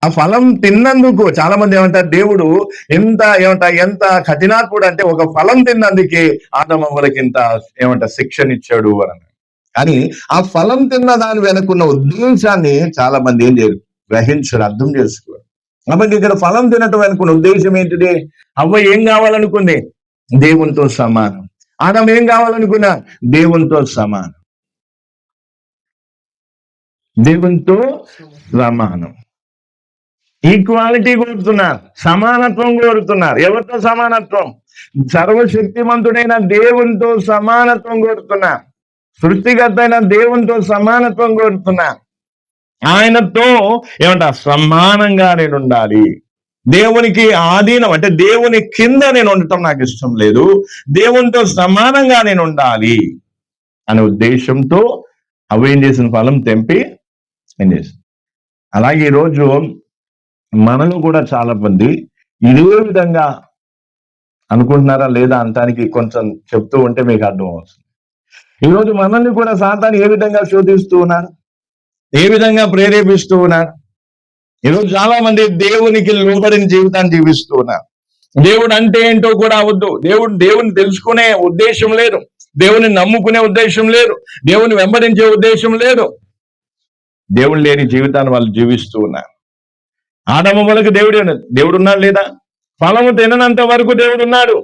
ఆ ఫలం తిన్నందుకు చాలా మంది ఏమంటారు, దేవుడు ఎంత కఠినాత్ముడు అంటే ఒక ఫలం తిన్నందుకే ఆదమవ్వలకి ఇంత శిక్షణ ఇచ్చాడు అని. కానీ ఆ ఫలం తిన్న దాని వెనుకున్న ఉద్దేశాన్ని చాలా మంది ఏం చేయరు, గ్రహించరు, అర్థం చేసుకోరు. కాబట్టి ఇక్కడ ఫలం తినటం వెనుకున్న ఉద్దేశం ఏంటిది? అవ్వ ఏం కావాలనుకుంది? దేవునితో సమానం. ఆదం ఏం కావాలనుకున్నా? దేవునితో సమానం. దేవునితో సమానం. ఈక్వాలిటీ కోరుతున్నారు, సమానత్వం కోరుతున్నారు. ఎవరితో సమానత్వం? సర్వశక్తిమంతుడైన దేవునితో సమానత్వం కోరుతున్నారు. సృష్టికర్త అయిన దేవునితో సమానత్వం కోరుతున్నారు. ఆయనతో సమానంగా నేను ఉండాలి. దేవునికి ఆధీనం అంటే దేవుని కింద నేను ఉండటం నాకు ఇష్టం లేదు, దేవునితో సమానంగా నేను ఉండాలి అనే ఉద్దేశంతో అవి ఏం చేసిన ఫలం తెంపి ఏం చేసింది. అలాగే ఈరోజు మనలో కూడా చాలా మంది ఇదే విధంగా అనుకుంటున్నారా లేదా అంటానికి కొంచెం చెప్తూ ఉంటే మీకు అర్థం అవుతుంది. ఈరోజు మనల్ని కూడా సాతాను ఏ విధంగా శోధిస్తూ ఉన్నారు, ఏ విధంగా ప్రేరేపిస్తూ ఉన్నారు. ఈరోజు చాలా మంది దేవునికి లోబడిన జీవితాన్ని జీవిస్తూ ఉన్నారు. దేవుడు అంటే ఏంటో కూడా అవద్దు, దేవుని తెలుసుకునే ఉద్దేశం లేదు, దేవుని నమ్ముకునే ఉద్దేశం లేదు, దేవుని వెంబడించే ఉద్దేశం లేదు. దేవుడు లేని జీవితాన్ని వాళ్ళు జీవిస్తూ ఉన్నారు. ఆదము వరకు దేవుడు ఉన్నాడు లేదా? ఫలము తిననంత వరకు దేవుడు ఉన్నాడు.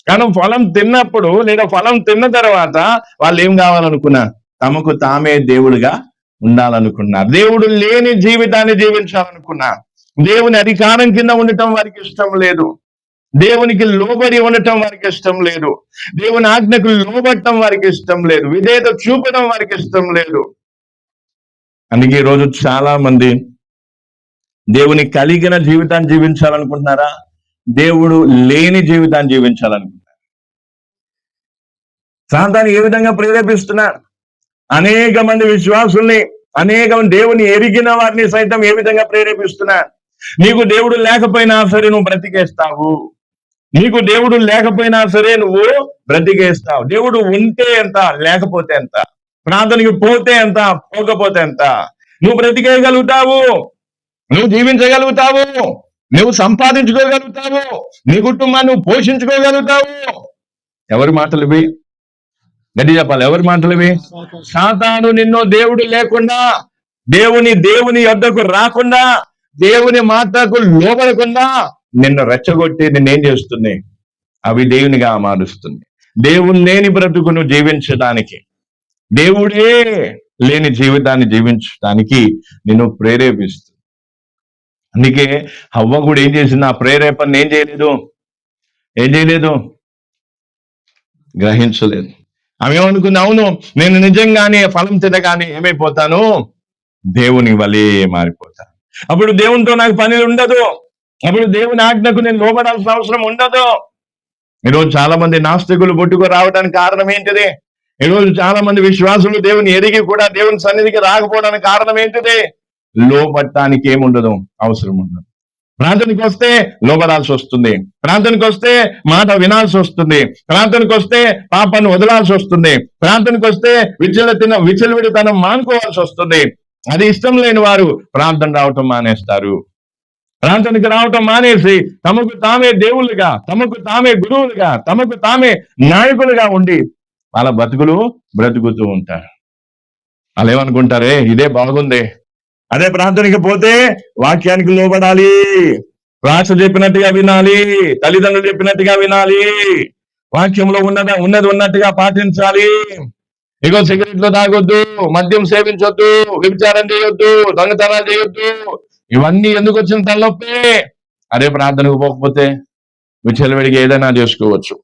కానీ ఫలం తిన్నప్పుడు లేదా ఫలం తిన్న తర్వాత వాళ్ళు ఏం కావాలనుకున్నారు? తమకు తామే దేవుడుగా ఉండాలనుకున్నారు. దేవుడు లేని జీవితాన్ని జీవించాలనుకున్నారు. దేవుని అధికారం కింద ఉండటం వారికి ఇష్టం లేదు, దేవునికి లోబడి ఉండటం వారికి ఇష్టం లేదు, దేవుని ఆజ్ఞకు లోబడటం వారికి ఇష్టం లేదు, విధేయత చూపడం వారికి ఇష్టం లేదు. అందుకే ఈరోజు చాలా మంది దేవుని కలిగిన జీవితాన్ని జీవించాలనుకుంటున్నారా? దేవుడు లేని జీవితాన్ని జీవించాలనుకుంటున్నారు. సాతాను ఏ విధంగా ప్రేరేపిస్తున్నారు? అనేక మంది విశ్వాసుల్ని, దేవుని ఎరిగిన వారిని సైతం ఏ విధంగా ప్రేరేపిస్తున్నారు? నీకు దేవుడు లేకపోయినా సరే నువ్వు బ్రతికేస్తావు, నీకు దేవుడు లేకపోయినా సరే నువ్వు బ్రతికేస్తావు. దేవుడు ఉంటే ఎంత, లేకపోతే ఎంత, ప్రార్థనకి పోతే ఎంత, పోకపోతే ఎంత, నువ్వు బ్రతికేయగలుగుతావు, నువ్వు జీవించగలుగుతావు, నువ్వు సంపాదించుకోగలుగుతావు, నీ కుటుంబాన్ని నువ్వు పోషించుకోగలుగుతావు. ఎవరి మాటలు ఇవి? గట్టి చెప్పాలి, ఎవరి మాటలు ఇవి? సాతాను నిన్ను దేవుడు లేకుండా, దేవుని యొద్దకు రాకుండా, దేవుని మాటకు లోబడకుండా నిన్ను రెచ్చగొట్టి నిన్నేం చేస్తుంది? అవి దేవునిగా మారుస్తుంది. దేవుడు లేని బ్రతుకును జీవించడానికి, దేవుడే లేని జీవితాన్ని జీవించడానికి నిన్ను ప్రేరేపిస్తుంది. అందుకే హవ్వ కూడా ఏం చేసింది? ఆ ప్రేరేపణ ఏం చేయలేదు, గ్రహించలేదు. ఆమె ఏమనుకుంది? అవును, నేను నిజంగానే ఫలం తినగానే ఏమైపోతాను? దేవుని వలే మారిపోతాను. అప్పుడు దేవునితో నాకు పని ఉండదు, అప్పుడు దేవుని ఆజ్ఞకు నేను లోబడాల్సిన అవసరం ఉండదు. ఈరోజు చాలా మంది నాస్తికులు పుట్టుకు రావడానికి కారణం ఏంటిది? ఈరోజు చాలా మంది విశ్వాసులు దేవుని ఎరిగి కూడా దేవుని సన్నిధికి రాకపోవడానికి కారణం ఏంటిది? లోబడటానికి ఏముండదు, అవసరం ఉండదు. ప్రార్థనకి వస్తే లోబడాల్సి వస్తుంది, ప్రార్థనకి వస్తే మాట వినాల్సి వస్తుంది, ప్రార్థనకి వస్తే పాపాన్ని వదలాల్సి వస్తుంది, ప్రార్థనకి వస్తే విచ్చలవిడితనం మానుకోవాల్సి వస్తుంది. అది ఇష్టం లేని వారు ప్రార్థన రావటం మానేస్తారు. ప్రార్థనకి రావటం మానేసి తమకు తామే దేవుళ్ళుగా, తమకు తామే గురువులుగా, తమకు తామే నాయకులుగా ఉండి వాళ్ళ బ్రతుకుతూ ఉంటారు. వాళ్ళు ఏమనుకుంటారే, ఇదే బాగుంది, అదే ప్రార్థనకి పోతే వాక్యానికి లోబడాలి, రాష్ట్ర చెప్పినట్టుగా వినాలి, తల్లిదండ్రులు చెప్పినట్టుగా వినాలి, వాక్యంలో ఉన్నది ఉన్నట్టుగా పాటించాలి, ఇగో సిగరెట్లు తాగొద్దు, మద్యం సేవించొద్దు, వ్యభిచారం చేయొద్దు, దొంగతనాలు చేయొద్దు. ఇవన్నీ ఎందుకు వచ్చిన తలనొప్పి? అదే ప్రార్థనకు పోకపోతే విచ్చలవిడిగా ఏదైనా చేసుకోవచ్చు,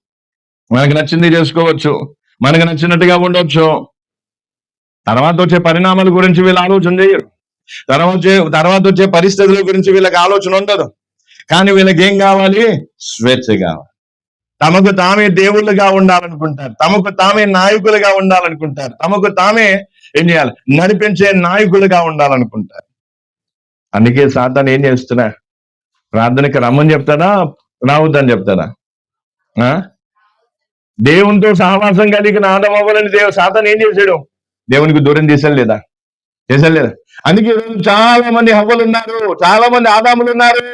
మనకు నచ్చింది చేసుకోవచ్చు, మనకు నచ్చినట్టుగా ఉండొచ్చు. తర్వాత వచ్చే పరిణామాల గురించి వీళ్ళు ఆలోచన చేయరు, తర్వాత వచ్చే పరిస్థితుల గురించి వీళ్ళకి ఆలోచన ఉండదు. కానీ వీళ్ళకి ఏం కావాలి? స్వేచ్ఛ కావాలి. తమకు తామే దేవుళ్ళుగా ఉండాలనుకుంటారు, తమకు తామే నాయకులుగా ఉండాలనుకుంటారు, తమకు తామే ఏం చేయాలి? నడిపించే నాయకులుగా ఉండాలనుకుంటారు. అందుకే సాతాను ఏం చేస్తున్నా? ప్రార్థనకి రమ్మని చెప్తాడా, రావద్దని చెప్తాడా? దేవునితో సహవాసం కలిగిన ఆదమవ్వాలని సాతాను ఏం చేశాడు? దేవునికి దూరం చేశాడు లేదా? చేశారు లేదా? అందుకే ఈరోజు చాలా మంది హవ్వలు ఉన్నారు, చాలా మంది ఆదాములు ఉన్నారు.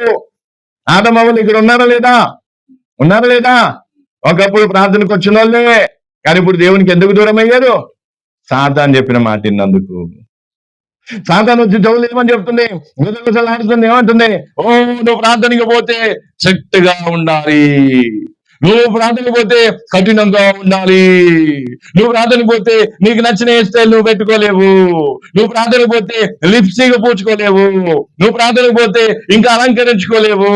ఆదాం హవ్వలు ఇక్కడ ఉన్నారా లేదా? ఉన్నారా లేదా? ఒకప్పుడు ప్రార్థనకు వచ్చిన వాళ్ళే, కానీ ఇప్పుడు దేవునికి ఎందుకు దూరం అయ్యారు? సాతాను చెప్పిన మాట విన్నందుకు. సాతాను వచ్చి చెవులు ఏమని చెప్తుంది, గుసగుసలాడుతుంది, ఏమంటుంది? ఓ నువ్వు ప్రార్థనకి పోతే శక్తిగా ఉండాలి, నువ్వు ప్రార్థనకి పోతే కఠినంగా ఉండాలి, నువ్వు ప్రార్థనకి పోతే నీకు నచ్చిన హెయిర్ స్టైల్ నువ్వు పెట్టుకోలేవు, నువ్వు ప్రార్థనకి పోతే లిప్స్టిక్ పూడ్చుకోలేవు, నువ్వు ప్రార్థనకి పోతే ఇంకా అలంకరించుకోలేవు.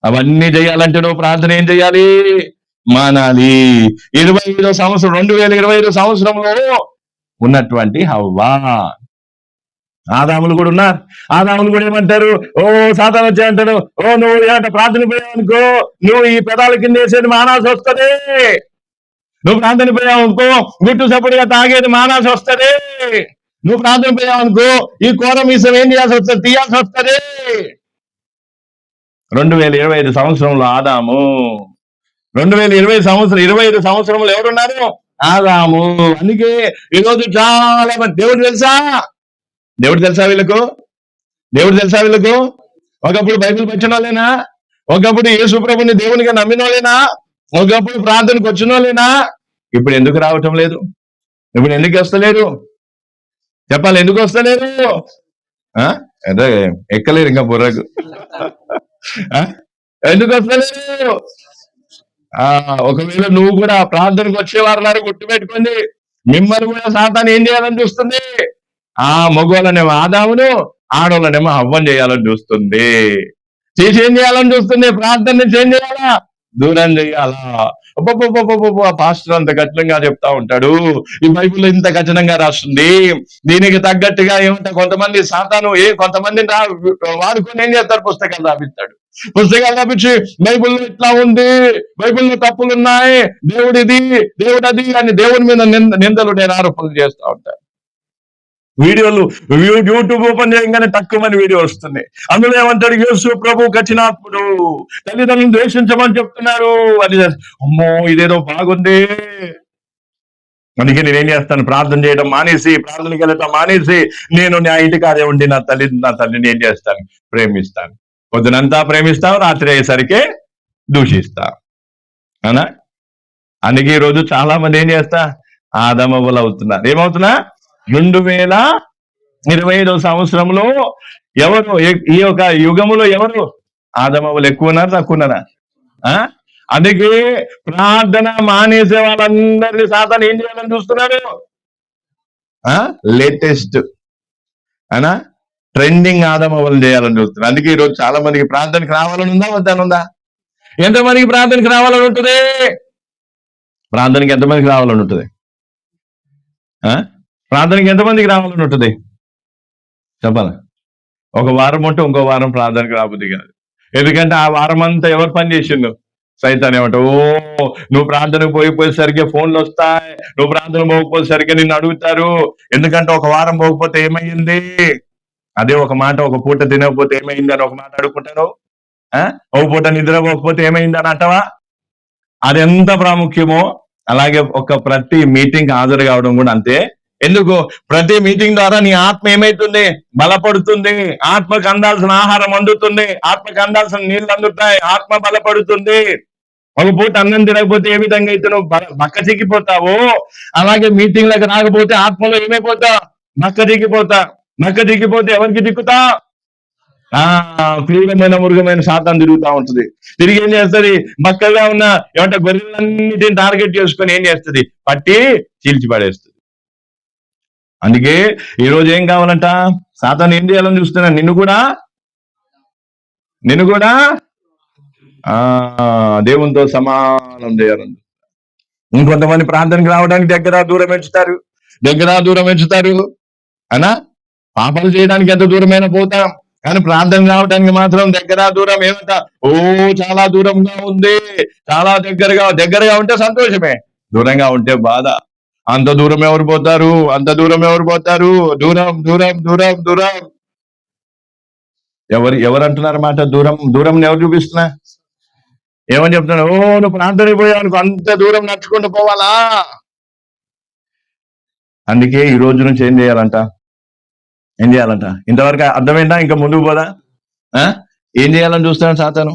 అవన్నీ చేయాలంటే నువ్వు ప్రార్థన ఏం చేయాలి? మానాలి. 25వ సంవత్సరం 2025 సంవత్సరంలో ఉన్నటువంటి హవ్వా, ఆదాములు కూడా ఉన్నారు. ఆదాములు కూడా ఏమంటారు? ఓ సాతాను వచ్చి అంటాడు, ఓ నువ్వు ఏమంట ప్రార్థన పోయావనుకో, నువ్వు ఈ పెదాల కింద వేసేది మానాల్సి వస్తుంది, నువ్వు ప్రార్థన పోయావనుకో గుట్టు సపోర్టుగా తాగేది మానాల్సి వస్తుంది, నువ్వు ప్రార్థన పోయావనుకో ఈ కూర మీసం ఏం చేయాల్సి వస్తుంది? తీయాల్సి వస్తుంది. 2025 సంవత్సరంలో ఆదాము, 2025 సంవత్సరంలో ఎవరున్నారు? ఆదాము. అందుకే ఈరోజు చాలా మంది దేవుడు తెలుసా వీళ్ళకు? దేవుడు తెలుసా వీళ్ళకు? ఒకప్పుడు బైబిల్ వచ్చిన వాళ్ళేనా? ఒకప్పుడు యేసు ప్రభుని దేవునిగా నమ్మిన వాళ్ళేనా? ఒకప్పుడు ప్రార్థనకు వచ్చిన వాళ్ళేనా? ఇప్పుడు ఎందుకు రావటం లేదు? ఇప్పుడు ఎందుకు వస్తలేరు? చెప్పాలి, ఎందుకు వస్తలేరు? అదే ఎక్కలేరు ఇంకా బుర్రకు. ఎందుకు వస్తలేరు? ఒకవేళ నువ్వు కూడా ప్రార్థనకు వచ్చేవారు గుర్తుపెట్టుకోండి, మిమ్మల్ని కూడా సాతాను ఏం చేయాలని చూస్తుంది? మగవాళ్ళనేమో ఆదామును, ఆడవాళ్ళనేమో హవ్వను చేయాలని చూస్తుంది. చేసి ఏం చేయాలని చూస్తుంది? ప్రార్థన నుంచి ఏం చేయాలా? దూరం చేయాలా? పాస్టర్ అంత కఠినంగా చెప్తా ఉంటాడు, ఈ బైబిల్లో ఇంత కఠినంగా రాస్తుంది, దీనికి తగ్గట్టుగా ఏమంటా కొంతమంది సాతాను కొంతమందిని వాడుకొని ఏం చేస్తారు? పుస్తకాలు రాపిస్తాడు. పుస్తకాలు రాపించి బైబిల్లో ఇట్లా ఉంది, బైబిల్లో తప్పులు ఉన్నాయి, దేవుడు ఇది, దేవుడు అది అని దేవుని మీద నిందలు నేను ఆరోపణలు చేస్తూ ఉంటాను. వీడియోలు యూట్యూబ్ ఓపెన్ చేయగానే తక్కువని వీడియో వస్తుంది. అందులో ఏమంటాడు? యేసు ప్రభు కఠినాత్ముడు, తల్లిదండ్రులను ద్వేషించమని చెప్తున్నారు అని. అమ్మో ఇదేదో బాగుంది. అందుకే నేనేం చేస్తాను? ప్రార్థన చేయడం మానేసి, ప్రార్థనకి వెళ్ళటం మానేసి, నేను నా ఇంటి కార్యం ఉండి నా తల్లిని ఏం చేస్తాను? ప్రేమిస్తాను. పొద్దునంతా ప్రేమిస్తాం, రాత్రి అయ్యేసరికి దూషిస్తా. అవునా? అందుకే ఈరోజు చాలా మంది ఏం చేస్తా? ఆదమవులు అవుతున్నారు. ఏమవుతున్నా? 2025 సంవత్సరంలో ఎవరు, ఈ యొక్క యుగములో ఎవరు ఆదమవులు ఎక్కువ ఉన్నారు, తక్కువ ఉన్నారా? అందుకే ప్రార్థన మానేసే వాళ్ళందరినీ సాతాను ఏం చేయాలని చూస్తున్నారు? లేటెస్ట్ అనా ట్రెండింగ్ ఆదమవులు చేయాలని చూస్తున్నారు. అందుకే ఈరోజు చాలా మందికి ప్రార్థనకి రావాలని ఉందా, వద్దని ఉందా? ఎంతమందికి ప్రార్థనకి రావాలని ఉంటుంది? ప్రార్థనకి ఎంతమందికి రావాలని ఉంటుంది? ప్రార్థనకి ఎంతమందికి రావాలని ఉంటుంది? చెప్పాలి. ఒక వారం ఉంటే ఇంకో వారం ప్రార్థనకి రాబుద్ది కాదు. ఎందుకంటే ఆ వారం అంతా ఎవరు పని చేసిండు? సైతాన్. ఏమంట, ఓ నువ్వు ప్రార్థనకు పోయిపోయేసరికి ఫోన్లు వస్తాయి, నువ్వు ప్రార్థన పోకపోయేసరికి నిన్ను అడుగుతారు. ఎందుకంటే ఒక వారం పోకపోతే ఏమైంది? అదే ఒక మాట, ఒక పూట తినకపోతే ఏమైంది అని ఒక మాట అడుగుకుంటారు. ఒక పూట నిద్రపోకపోతే ఏమైంది అని అంటావా? అది ఎంత ప్రాముఖ్యమో అలాగే ప్రతి మీటింగ్ హాజరు కావడం కూడా అంతే. ఎందుకు? ప్రతి మీటింగ్ ద్వారా నీ ఆత్మ ఏమైతుంది? బలపడుతుంది. ఆత్మకు అందాల్సిన ఆహారం అందుతుంది, ఆత్మకు అందాల్సిన నీళ్లు అందుతాయి, ఆత్మ బలపడుతుంది. ఒక పూట అన్నం తినకపోతే ఏ విధంగా అయితే నువ్వు బక్క చిక్కిపోతావో, అలాగే మీటింగ్లకు రాకపోతే ఆత్మలో ఏమైపోతా? బక్క దిక్కిపోతే ఎవరికి దిక్కుతా? క్రూరమైన మృగమైన సాతాను తిరుగుతా ఉంటుంది. తిరిగి ఏం చేస్తుంది? బక్కగా ఉన్న ఏమంటే గొర్రెలన్నిటిని టార్గెట్ చేసుకొని ఏం చేస్తుంది? పట్టి చీల్చి పడేస్తుంది. అందుకే ఈరోజు ఏం కావాలంట? సాతాను ఏం చేయాలని చూస్తున్నా? నిన్ను కూడా దేవునితో సమానం చేయాలని. ఇంకొంతమంది ప్రార్థనకి రావడానికి దగ్గర దూరం ఎంచుతారు అనా? పాపాలు చేయడానికి ఎంత దూరమైనా పోతాం, కానీ ప్రార్థన రావడానికి మాత్రం దగ్గర దూరం ఏమంట? ఓ చాలా దూరంగా ఉంది. చాలా దగ్గరగా ఉంటే సంతోషమే, దూరంగా ఉంటే బాధ. అంత దూరం ఎవరు పోతారు? దూరం. ఎవరు అంటున్నారు మాట? దూరం ఎవరు చూపిస్తున్నా? ఏమని చెప్తున్నారు? ఓ నువ్వు ప్రార్థనకి పోయావు, అంత దూరం నడుచుకుంటూ పోవాలా? అందుకే ఈ రోజు నుంచి ఏం చేయాలంట? ఏం చేయాలంట? ఇంతవరకు అర్థమేంటా? ఇంకా ముందుకు పోదా? ఆ? ఏం చేయాలని చూస్తున్నాడు సాతాను?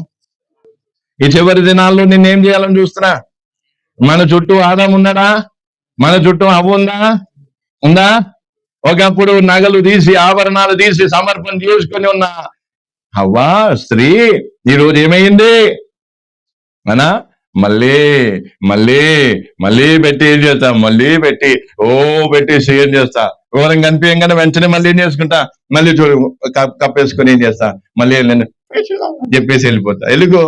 ఈ చివరి దినాల్లో నిన్నేం చేయాలని చూస్తున్నా? మన చుట్టూ ఆదాం ఉన్నాడా? మన చుట్టూ అవ్వ ఉందా? ఒకప్పుడు నగలు తీసి ఆభరణాలు తీసి సమర్పణ చేసుకొని ఉన్న అవ్వా స్త్రీ ఈరోజు ఏమైంది? అనా మళ్ళీ మళ్ళీ మళ్ళీ పెట్టి ఏం చేస్తా? మళ్ళీ పెట్టి పెట్టి ఏం చేస్తా? ఘోరం కనిపించగానే వెంటనే మళ్ళీ ఏం చేసుకుంటా? మళ్ళీ చూడు కప్పేసుకొని ఏం చేస్తా? మళ్ళీ నేను చెప్పేసి వెళ్ళిపోతా. ఎలుగో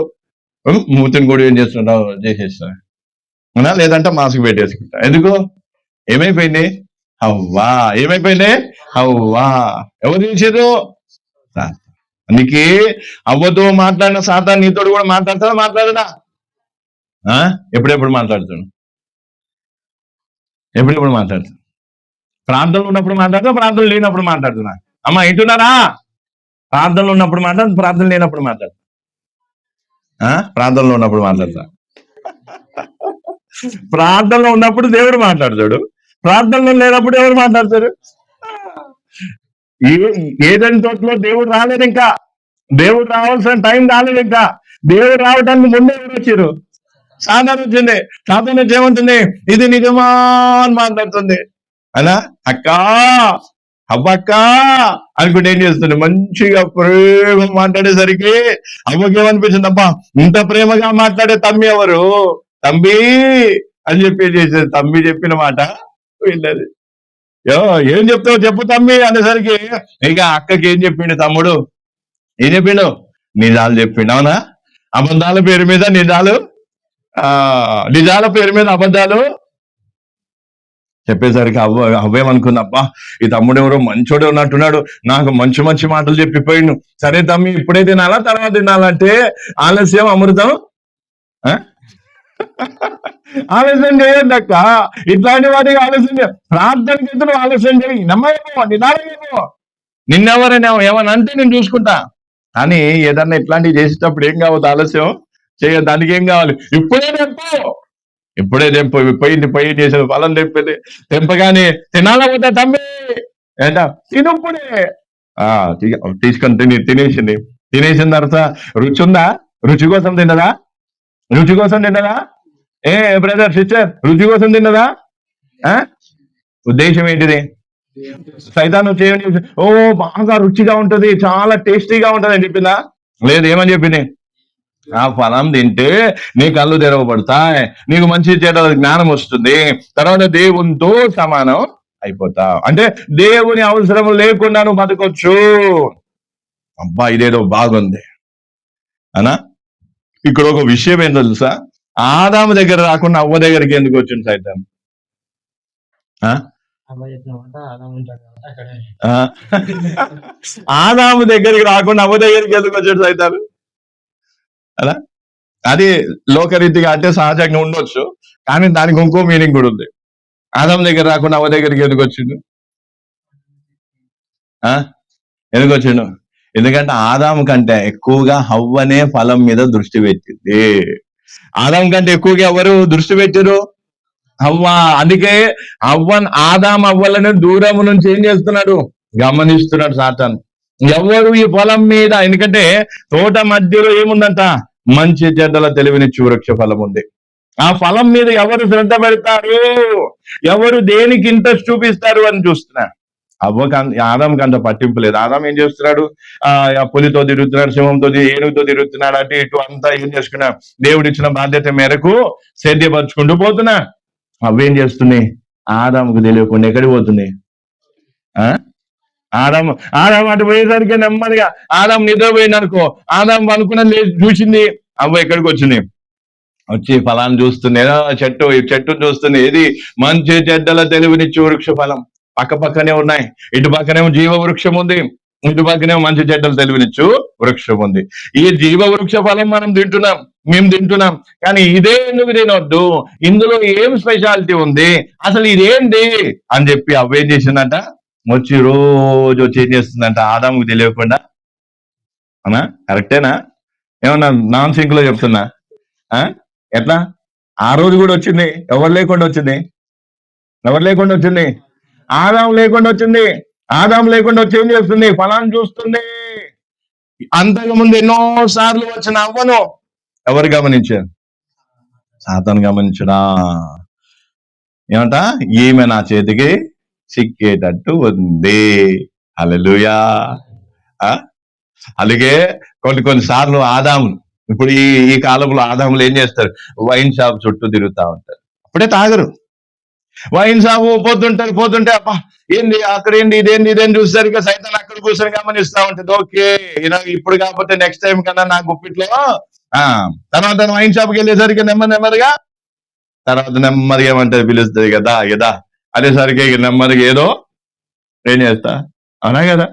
మూతిని కూడా ఏం చేస్తుంటావు? చేసేస్తా. అవునా? లేదంటే మాస్క్ పెట్టేసుకుంటా. ఎందుకు? ఏమైపోయింది? అవ్వా ఏమైపోయింది? అవ్వా ఎవరు చేసేది? అందుకే అవ్వతో మాట్లాడిన సాతాను నీతో కూడా మాట్లాడతాడా? మాట్లాడదా? ఎప్పుడెప్పుడు మాట్లాడుతాడు? ఎప్పుడెప్పుడు మాట్లాడుతాడు? ప్రార్థనలు ఉన్నప్పుడు మాట్లాడుతా, ప్రార్థనలు లేనప్పుడు మాట్లాడుతున్నా. అమ్మ వింటున్నారా? ప్రార్థనలు ఉన్నప్పుడు మాట్లాడు, ప్రార్థన లేనప్పుడు మాట్లాడు. ప్రార్థనలో ఉన్నప్పుడు మాట్లాడతా. ప్రార్థనలో ఉన్నప్పుడు దేవుడు మాట్లాడతాడు, ప్రార్థనలో లేనప్పుడు ఎవరు మాట్లాడతారు? ఏదైనా తోటలో దేవుడు రాలేదు. ఇంకా దేవుడు రావాల్సిన టైం రాలేదు. ఇంకా దేవుడు రావడానికి ముందే ఎవరు వచ్చారు? సాధారణ వచ్చింది. సాధారణ ఏమంటుంది? ఇది నిజమా అని మాట్లాడుతుంది. అలా అక్కా అవ్వక్క అనుకుంటే ఏం చేస్తుంది? మంచిగా ప్రేమ మాట్లాడేసరికి అవ్వకేమనిపించింది? అబ్బా ఇంత ప్రేమగా మాట్లాడే తమ్మి ఎవరు? తంబి అని చెప్పి చేసేది. తమ్మి చెప్పిన మాట విన్నది. ఏం చెప్తావు చెప్పు తమ్మి అనేసరికి ఇక అక్కకి ఏం చెప్పిండు తమ్ముడు? ఏం చెప్పిండు? నిజాలు చెప్పిండు. అవునా? అబద్ధాల పేరు మీద నిజాలు, నిజాల పేరు మీద అబద్ధాలు చెప్పేసరికి అవ్వేమనుకుందబ్బా ఈ తమ్ముడు ఎవరో మంచోడే ఉన్నట్టున్నాడు, నాకు మంచి మంచి మాటలు చెప్పిపోయిండు. సరే తమ్మి ఇప్పుడే తినాలా తర్వాత తినాలంటే ఆలస్యం అమృతం. ఆలస్యం చేయండి అక్క. ఇట్లాంటి వాటికి ఆలస్యం చేయ. ప్రార్థనకి ఎదురు ఆలస్యం చేయి. నమ్మేమో నిదానమేమో. నిన్నెవరైనా ఏమని అంటే నేను చూసుకుంటా. కానీ ఏదన్నా ఇట్లాంటివి చేసేటప్పుడు ఏం కావద్దు, ఆలస్యం చేయ. దానికి ఏం కావాలి? ఇప్పుడే తెంపు పోయి చేసిన ఫలం తెంపగానే తినాలా పోతా తమ్మి ఏంట తినుప్పుడే తీసుకొని తినేసిన తర్వాత రుచి ఉందా? రుచి కోసం తిన్నదా? ఏ బ్రదర్ సిస్టర్ రుచి కోసం తిన్నదా? ఉద్దేశం ఏంటిది? సైతాను చేయండి, బాగా రుచిగా ఉంటది, చాలా టేస్టీగా ఉంటది అని చెప్పిందా? లేదు. ఏమని చెప్పింది? ఆ ఫలం తింటే నీ కళ్ళు తెరవబడతాయి, నీకు మంచి చెడ్డ జ్ఞానం వస్తుంది, తర్వాత దేవునితో సమానం అయిపోతా. అంటే దేవుని అవసరం లేకుండా నువ్వు బతకొచ్చు. అబ్బా ఇదేదో బాగుంది అనా? ఇక్కడ ఒక విషయం ఏంటో తెలుసా? ఆదాము దగ్గర రాకుండా అవ్వ దగ్గరికి ఎందుకు వచ్చింది సైతం? ఆదాము దగ్గరికి రాకుండా అవ్వ దగ్గరికి ఎందుకు వచ్చాడు సైతాను? అలా అది లోకరీతిగా అంటే సహజంగా ఉండొచ్చు, కానీ దానికి ఇంకో మీనింగ్ కూడా ఉంది. ఆదాం దగ్గర రాకుండా అవ్వ దగ్గరికి ఎందుకు వచ్చిండు? ఎందుకంటే ఆదాము కంటే ఎక్కువగా హవ్వనే ఫలం మీద దృష్టి పెట్టింది. ఆదాం కంటే ఎక్కువగా ఎవరు దృష్టి పెట్టారు? హవ్వ. అందుకే ఆదాం అవ్వలను దూరం నుంచి ఏం చేస్తున్నాడు? గమనిస్తున్నాడు సాతాను. ఎవరు ఈ పొలం మీద, ఎందుకంటే తోట మధ్యలో ఏముందంట? మంచి చెడ్డల తెలివినిచ్చు వృక్ష ఫలం ఉంది. ఆ ఫలం మీద ఎవరు శ్రద్ధ పెడతారు, ఎవరు దేనికి ఇంట్రెస్ట్ చూపిస్తారు అని చూస్తున్నా. ఆదాంకి అంత పట్టింపు లేదు. ఆదాం ఏం చేస్తున్నాడు? పులితో తిరుగుతున్నాడు, సింహంతో, ఏనుగుతో తిరుగుతున్నాడు, అటు ఇటు అంతా ఏం చేసుకున్నా దేవుడు ఇచ్చిన బాధ్యత మేరకు సేద్యపరుచుకుంటూ పోతున్నా. అవేం చేస్తున్నాయి? ఆదాముకు తెలియకుండా ఎక్కడికి పోతున్నాయి? ఆదాం అటు పోయేసరికి నెమ్మదిగా ఆదాం నిద్రపోయింది అనుకో, ఆదాం అనుకున్నది చూసింది, అవ్వ ఎక్కడికి వచ్చింది? వచ్చి ఫలాన్ని చూస్తుంది, చెట్టును చూస్తుంది. ఏది? మంచి చెడ్డల తెలివినిచ్చు వృక్ష ఫలం. పక్క పక్కనే ఉన్నాయి. ఇటు పక్కనేమో జీవ వృక్షం ఉంది, ఇటు పక్కనేమో మంచి చెడ్డలు తెలివినిచ్చు వృక్షం ఉంది. ఈ జీవ వృక్ష ఫలం మేము తింటున్నాం, కానీ ఇదే ఎందుకు తినొద్దు? ఇందులో ఏం స్పెషాలిటీ ఉంది? అసలు ఇదేంటి అని చెప్పి అవేం చేసిందంట? వచ్చి రోజు వచ్చి ఏం చేస్తుందంట? ఆదాముకు తెలియకుండా. అవునా? కరెక్టేనా? ఏమన్నా నాన్ సింక్ లో చెప్తున్నా? ఎట్లా? ఆ రోజు కూడా వచ్చింది. ఎవరు లేకుండా వచ్చింది? ఆదాం లేకుండా వచ్చింది. ఆదాం లేకుండా వచ్చి ఏం చేస్తుంది? ఫలాన్ని చూస్తుంది. అంతకుముందు ఎన్నో సార్లు వచ్చిన అవ్వను ఎవరు గమనించారు? సాతాను గమనించడా? ఏమంట? ఈమె నా చేతికి చిక్కేటట్టు ఉంది. హల్లెలూయా. అలాగే కొన్ని సార్లు ఆదాము, ఇప్పుడు ఈ కాలంలో ఆదాములు ఏం చేస్తారు? వైన్ షాప్ చుట్టూ తిరుగుతా ఉంటారు. అప్పుడే తాగరు. వైన్ షాపు పోతుంటే అబ్బా ఏంది అక్కడ ఏంది ఇదేంది చూసేసరికి సైతాన్ అక్కడ కూర్చొని గమనిస్తా ఉంటుంది. ఓకే, ఇప్పుడు కాకపోతే నెక్స్ట్ టైం కన్నా నా గుప్పిట్లో. తర్వాత వైన్ షాప్కి వెళ్ళేసరికి నెమ్మదిగా తర్వాత నెమ్మదిగా ఏమంటది, పిలుస్తుంది కదా అనేసరికి నెమ్మదిగా ఏదో ఏం చేస్తా. అవునా కదా?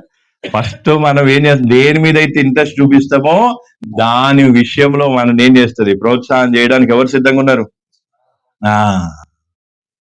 ఫస్ట్ మనం ఏం చేస్తాం? దేని మీద అయితే ఇంట్రెస్ట్ చూపిస్తామో దాని విషయంలో మనం ఏం చేస్తుంది? ప్రోత్సాహం చేయడానికి ఎవరు సిద్ధంగా ఉన్నారు?